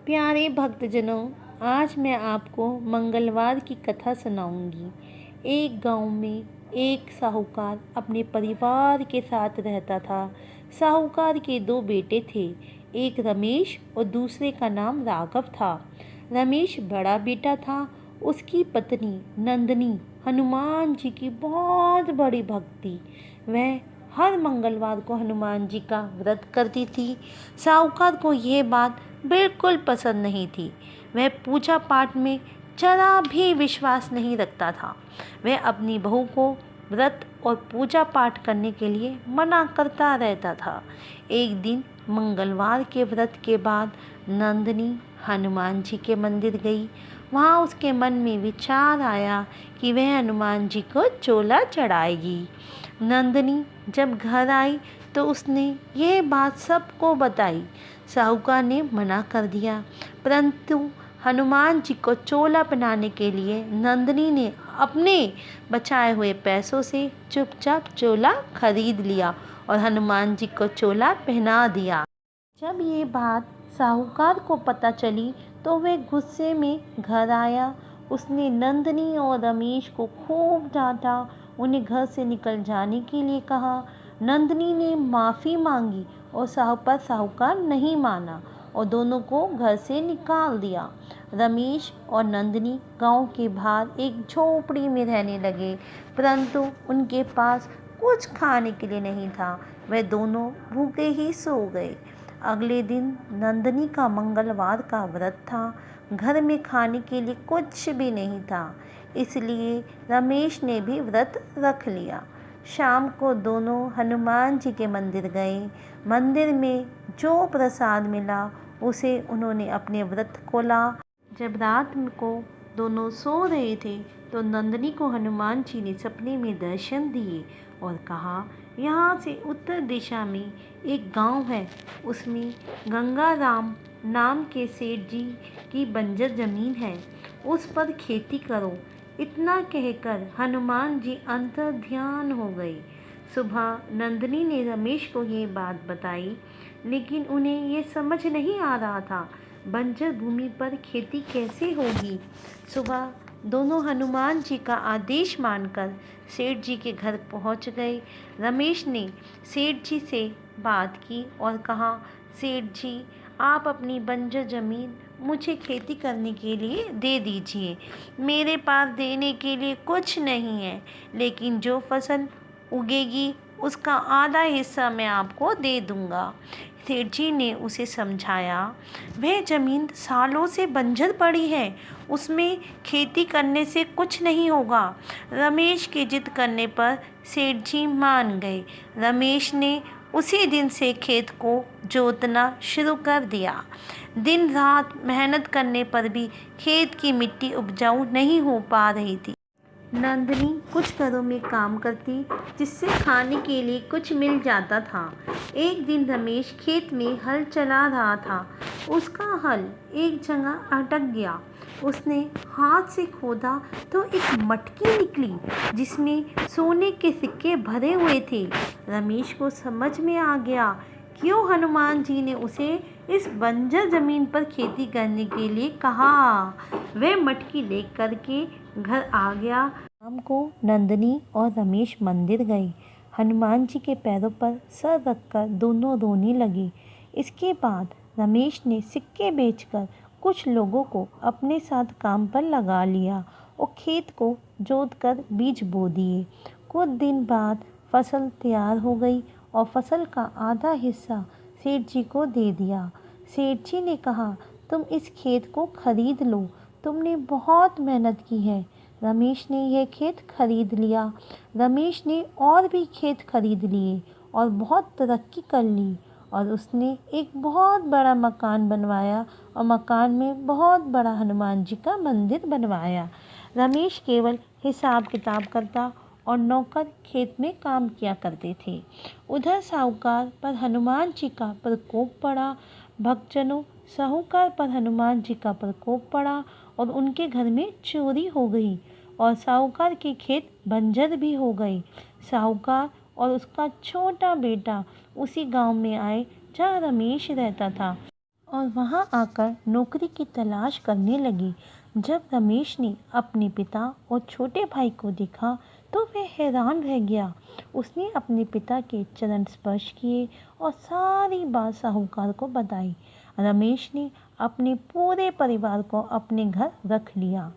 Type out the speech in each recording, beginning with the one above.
प्यारे भक्तजनों, आज मैं आपको मंगलवार की कथा सुनाऊंगी। एक गांव में एक साहूकार अपने परिवार के साथ रहता था। साहूकार के दो बेटे थे, एक रमेश और दूसरे का नाम राघव था। रमेश बड़ा बेटा था। उसकी पत्नी नंदनी हनुमान जी की बहुत बड़ी भक्त थी। वह हर मंगलवार को हनुमान जी का व्रत करती थी। साहूकार को यह बात बिल्कुल पसंद नहीं थी। वह पूजा पाठ में जरा भी विश्वास नहीं रखता था। वह अपनी बहू को व्रत और पूजा पाठ करने के लिए मना करता रहता था। एक दिन मंगलवार के व्रत के बाद नंदनी हनुमान जी के मंदिर गई। वहाँ उसके मन में विचार आया कि वह हनुमान जी को चोला चढ़ाएगी। नंदनी जब घर आई तो उसने यह बात सबको बताई। साहूकार ने मना कर दिया, परंतु हनुमान जी को चोला पहनाने के लिए नंदनी ने अपने बचाए हुए पैसों से चुपचाप चोला खरीद लिया और हनुमान जी को चोला पहना दिया। जब ये बात साहूकार को पता चली तो वह गुस्से में घर आया। उसने नंदनी और रमेश को खूब डांटा, उन्हें घर से निकल जाने के लिए कहा। नंदनी ने माफ़ी मांगी और साहूकार नहीं माना और दोनों को घर से निकाल दिया। रमेश और नंदनी गांव के बाहर एक झोपड़ी में रहने लगे, परंतु उनके पास कुछ खाने के लिए नहीं था। वे दोनों भूखे ही सो गए। अगले दिन नंदनी का मंगलवार का व्रत था। घर में खाने के लिए कुछ भी नहीं था, इसलिए रमेश ने भी व्रत रख लिया। शाम को दोनों हनुमान जी के मंदिर गए। मंदिर में जो प्रसाद मिला उसे उन्होंने अपने व्रत खोला। जब रात को दोनों सो रहे थे तो नंदनी को हनुमान जी ने सपने में दर्शन दिए और कहा, यहाँ से उत्तर दिशा में एक गांव है, उसमें गंगाराम नाम के सेठ जी की बंजर जमीन है, उस पर खेती करो। इतना कहकर हनुमान जी अंतर ध्यान हो गए। सुबह नंदनी ने रमेश को ये बात बताई, लेकिन उन्हें ये समझ नहीं आ रहा था बंजर भूमि पर खेती कैसे होगी। सुबह दोनों हनुमान जी का आदेश मानकर सेठ जी के घर पहुंच गए। रमेश ने सेठ जी से बात की और कहा, सेठ जी, आप अपनी बंजर ज़मीन मुझे खेती करने के लिए दे दीजिए। मेरे पास देने के लिए कुछ नहीं है, लेकिन जो फसल उगेगी उसका आधा हिस्सा मैं आपको दे दूंगा। सेठ जी ने उसे समझाया, वह ज़मीन सालों से बंजर पड़ी है, उसमें खेती करने से कुछ नहीं होगा। रमेश की जिद करने पर सेठ जी मान गए। रमेश ने उसी दिन से खेत को जोतना शुरू कर दिया। दिन रात मेहनत करने पर भी खेत की मिट्टी उपजाऊ नहीं हो पा रही थी। नंदनी कुछ घरों में काम करती, जिससे खाने के लिए कुछ मिल जाता था। एक दिन रमेश खेत में हल चला रहा था। उसका हल एक जगह अटक गया। उसने हाथ से खोदा तो एक मटकी निकली, जिसमें सोने के सिक्के भरे हुए थे। रमेश को समझ में आ गया क्यों हनुमान जी ने उसे इस बंजर जमीन पर खेती करने के लिए कहा। वह मटकी लेकर के घर आ गया। शाम को नंदनी और रमेश मंदिर गए। हनुमान जी के पैरों पर सर रखकर दोनों रोने लगे। इसके बाद रमेश ने सिक्के बेचकर कुछ लोगों को अपने साथ काम पर लगा लिया और खेत को जोतकर बीज बो दिए। कुछ दिन बाद फसल तैयार हो गई और फसल का आधा हिस्सा सेठ जी को दे दिया। सेठ जी ने कहा, तुम इस खेत को खरीद लो, तुमने बहुत मेहनत की है। रमेश ने यह खेत खरीद लिया। रमेश ने और भी खेत खरीद लिए और बहुत तरक्की कर ली और उसने एक बहुत बड़ा मकान बनवाया और मकान में बहुत बड़ा हनुमान जी का मंदिर बनवाया। रमेश केवल हिसाब किताब करता और नौकर खेत में काम किया करते थे। उधर साहूकार पर हनुमान जी का प्रकोप पड़ा। भक्तजनों, साहूकार पर हनुमान जी का प्रकोप पड़ा और उनके घर में चोरी हो गई और साहूकार के खेत बंजर भी हो गए। साहूकार और उसका छोटा बेटा उसी गांव में आए जहाँ रमेश रहता था। और वहाँ आकर नौकरी की तलाश करने लगी। जब रमेश ने अपने पिता और छोटे भाई को देखा तो वह हैरान रह गया। उसने अपने पिता के चरण स्पर्श किए और सारी बात साहूकार को बताई। रमेश ने अपने पूरे परिवार को अपने घर रख लिया।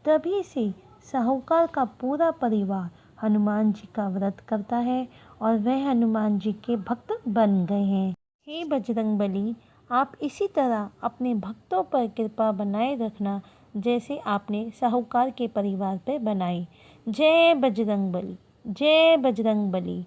तभी से साहूकार का पूरा परिवार हनुमान जी का व्रत करता है और वह हनुमान जी के भक्त बन गए हैं। हे बजरंगबली, आप इसी तरह अपने भक्तों पर कृपा बनाए रखना जैसे आपने साहूकार के परिवार पर बनाई। जय बजरंगबली, जय बजरंगबली।